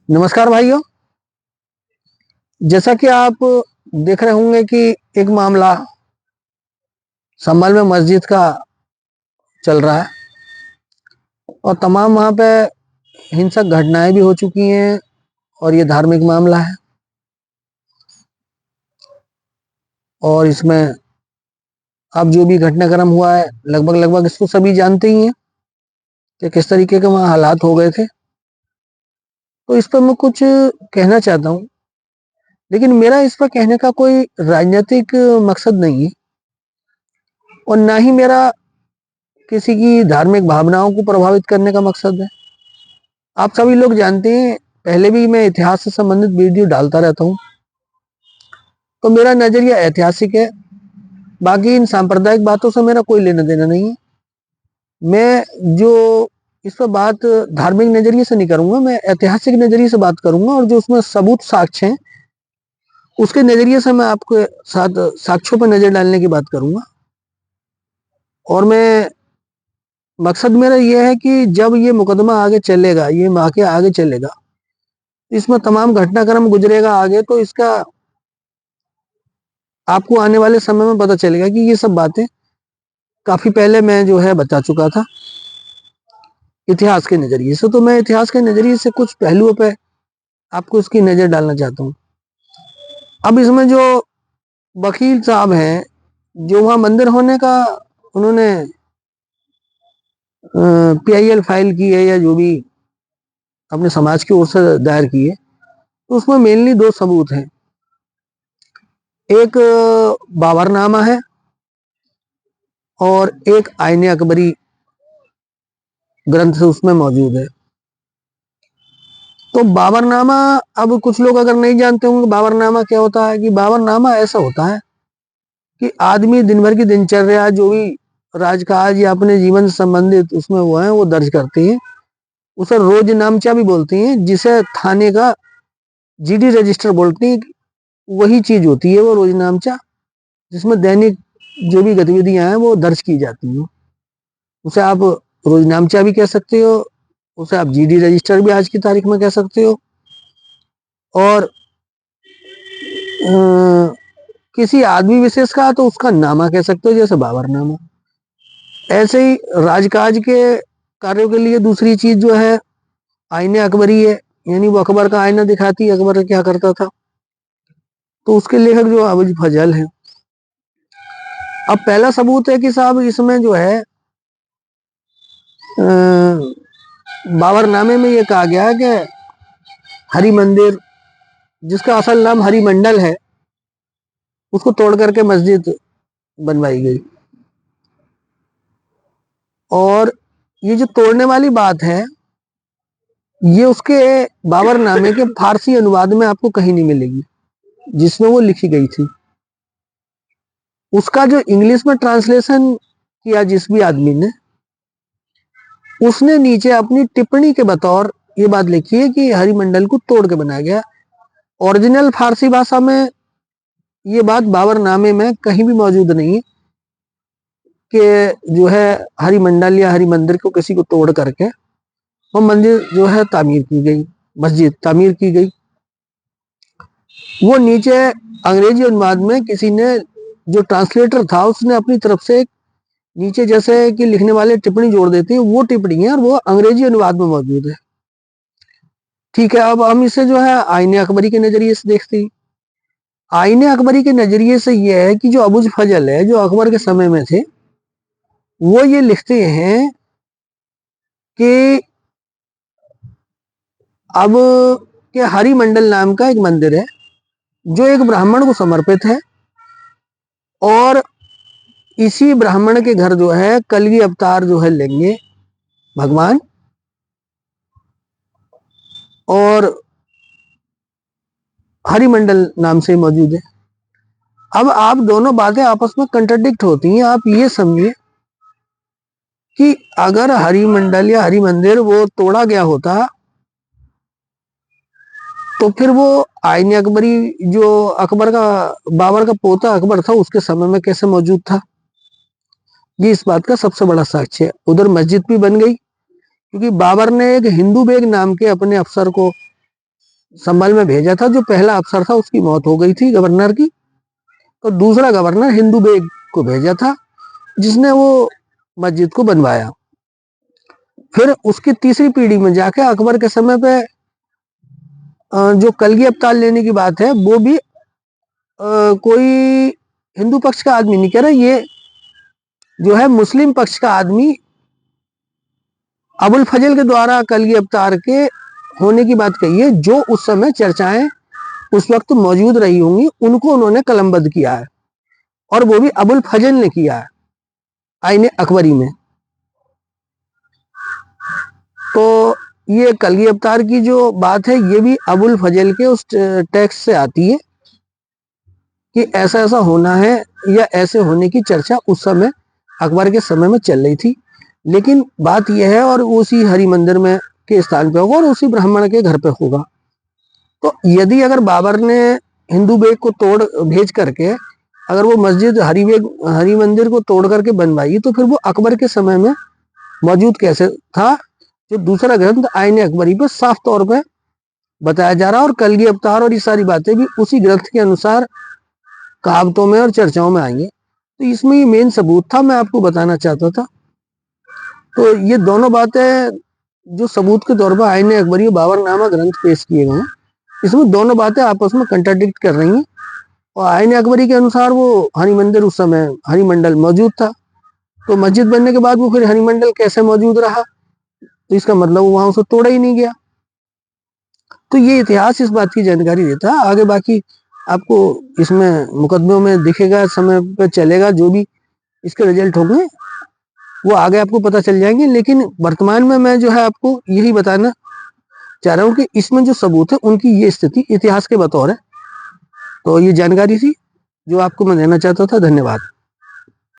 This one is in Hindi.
नमस्कार भाइयों। जैसा कि आप देख रहे होंगे कि एक मामला संभल में मस्जिद का चल रहा है और तमाम वहां पे हिंसक घटनाएं भी हो चुकी हैं और ये धार्मिक मामला है। और इसमें अब जो भी घटनाक्रम हुआ है लगभग लगभग इसको सभी जानते ही हैं कि किस तरीके के वहां हालात हो गए थे। तो इस पर मैं कुछ कहना चाहता हूँ, लेकिन मेरा इस पर कहने का कोई राजनीतिक मकसद नहीं है और ना ही मेरा किसी की धार्मिक भावनाओं को प्रभावित करने का मकसद है। आप सभी लोग जानते हैं, पहले भी मैं इतिहास से संबंधित वीडियो डालता रहता हूँ, तो मेरा नजरिया ऐतिहासिक है। बाकी इन सांप्रदायिक बातों से मेरा कोई लेना देना नहीं है। मैं जो इस पर बात धार्मिक नजरिए से नहीं करूंगा, मैं ऐतिहासिक नजरिए से बात करूंगा और जो उसमें सबूत साक्ष्य हैं उसके नजरिए से मैं आपके साथ साक्ष्यों पर नजर डालने की बात करूंगा। और मैं मकसद मेरा यह है कि जब ये मुकदमा आगे चलेगा, ये वाकया आगे चलेगा, इसमें तमाम घटनाक्रम गुजरेगा आगे, तो इसका आपको आने वाले समय में पता चलेगा कि ये सब बातें काफी पहले मैं जो है बता चुका था इतिहास के नजरिए से। तो मैं इतिहास के नजरिए से कुछ पहलुओं पे आपको इसकी नजर डालना चाहता हूँ। अब इसमें जो वकील साहब हैं, जो वहां मंदिर होने का उन्होंने PIL फाइल की है या जो भी अपने समाज की ओर से दायर की है, तो उसमें मेनली दो सबूत हैं। एक बाबरनामा है और एक आईने अकबरी ग्रंथ उसमें मौजूद है। तो बाबरनामा, अब कुछ लोग अगर नहीं जानते होंगे बाबरनामा क्या होता है, कि बाबरनामा ऐसा होता है कि आदमी दिन भर की दिनचर्या जो भी राजकाज या अपने जीवन से संबंधित उसमें वो है वो दर्ज करते हैं। उसे रोजनामचा भी बोलते हैं, जिसे थाने का GD रजिस्टर बोलते हैं। वही चीज होती है वो रोजनामचा, जिसमें दैनिक जो भी गतिविधियां हैं वो दर्ज की जाती हैं। उसे आप रोजनामचा भी कह सकते हो, उसे आप GD रजिस्टर भी आज की तारीख में कह सकते हो। और किसी आदमी विशेष का तो उसका नामा कह सकते हो, जैसे बाबरनामा। ऐसे ही राजकाज के कार्यों के लिए दूसरी चीज जो है आईने अकबरी है, यानी वो अकबर का आईना दिखाती है अकबर क्या करता था। तो उसके लेखक जो अबुल फजल है। अब पहला सबूत है कि साहब इसमें जो है बाबरनामे में ये कहा गया है कि हरि मंदिर, जिसका असल नाम हरिमंडल है, उसको तोड़ करके मस्जिद बनवाई गई। और ये जो तोड़ने वाली बात है, ये उसके बाबरनामे के फारसी अनुवाद में आपको कहीं नहीं मिलेगी जिसमें वो लिखी गई थी। उसका जो इंग्लिश में ट्रांसलेशन किया जिस भी आदमी ने, उसने नीचे अपनी टिप्पणी के बतौर ये बात लिखी है कि हरिमंडल को तोड़ के बनाया गया। ओरिजिनल फारसी भाषा में ये बात बाबरनामे में कहीं भी मौजूद नहीं है कि जो है हरिमंडल या हरिमंदिर को किसी को तोड़ करके वो मंदिर जो है तामीर की गई, मस्जिद तामीर की गई। वो नीचे अंग्रेजी अनुवाद में किसी ने, जो ट्रांसलेटर था, उसने अपनी तरफ से नीचे जैसे कि लिखने वाले टिप्पणी जोड़ देते हैं, वो टिप्पणी है और वो अंग्रेजी अनुवाद में मौजूद है। ठीक है, अब हम इसे जो है आईने अकबरी के नजरिए से देखते हैं। आईने अकबरी के नजरिए से यह है कि जो अबुल फजल है, जो अकबर के समय में थे, वो ये लिखते हैं कि अब के हरिमंडल नाम का एक मंदिर है जो एक ब्राह्मण को समर्पित है, और इसी ब्राह्मण के घर जो है कलगी अवतार जो है लेंगे भगवान, और हरिमंडल नाम से मौजूद है। अब आप दोनों बातें आपस में कंट्राडिक्ट होती हैं। आप ये समझिए कि अगर हरिमंडल या हरिमंदिर वो तोड़ा गया होता तो फिर वो आईने अकबरी जो अकबर का, बाबर का पोता अकबर था, उसके समय में कैसे मौजूद था। ये इस बात का सबसे बड़ा साक्ष्य है। उधर मस्जिद भी बन गई क्योंकि बाबर ने एक हिंदू बेग नाम के अपने अफसर को संभल में भेजा था। जो पहला अफसर था उसकी मौत हो गई थी गवर्नर की, तो दूसरा गवर्नर हिंदू बेग को भेजा था जिसने वो मस्जिद को बनवाया। फिर उसकी तीसरी पीढ़ी में जाके अकबर के समय पे जो कलगी अवतार लेने की बात है वो भी कोई हिंदू पक्ष का आदमी नहीं कह रहा, ये जो है मुस्लिम पक्ष का आदमी अबुल फजल के द्वारा कलगी अवतार के होने की बात कही है। जो उस समय चर्चाएं उस वक्त मौजूद रही होंगी उनको उन्होंने कलमबद्ध किया है, और वो भी अबुल फजल ने किया है आईने अकबरी में। तो ये कलगी अवतार की जो बात है ये भी अबुल फजल के उस टेक्स्ट से आती है कि ऐसा ऐसा होना है, या ऐसे होने की चर्चा उस समय अकबर के समय में चल रही थी। लेकिन बात यह है, और उसी हरि मंदिर में के स्थान पे होगा और उसी ब्राह्मण के घर पे होगा। तो यदि अगर बाबर ने हिंदू बेग को तोड़ भेज करके अगर वो मस्जिद हरि मंदिर को तोड़ करके बनवाई, तो फिर वो अकबर के समय में मौजूद कैसे था? जो दूसरा ग्रंथ आईने अकबरी पे साफ तौर पे बताया जा रहा है, और कलगी अवतार और ये सारी बातें भी उसी ग्रंथ के अनुसार कहावतों में और चर्चाओं में आएंगे। तो इसमें ये मेन सबूत था, मैं आपको बताना चाहता था। तो ये दोनों बातें जो सबूत के तौर पर आईने अकबरी और बाबर नामा ग्रंथ पेश किए गए हैं, इसमें दोनों बातें आपस में कंट्राडिक्ट कर रही हैं। और आईने अकबरी के अनुसार वो हरि मंदिर उस समय हरिमंडल मौजूद था, तो मस्जिद बनने के बाद वो फिर हरिमंडल कैसे मौजूद रहा? तो इसका मतलब वहां उसे तोड़ा ही नहीं गया। तो ये इतिहास इस बात की जानकारी देता है। आगे बाकी आपको इसमें मुकदमों में दिखेगा, समय पे चलेगा, जो भी इसके रिजल्ट होंगे वो आगे आपको पता चल जाएंगे। लेकिन वर्तमान में मैं जो है आपको यही बताना चाह रहा हूँ कि इसमें जो सबूत है उनकी ये स्थिति इतिहास के बतौर है। तो ये जानकारी थी जो आपको मैं देना चाहता था। धन्यवाद।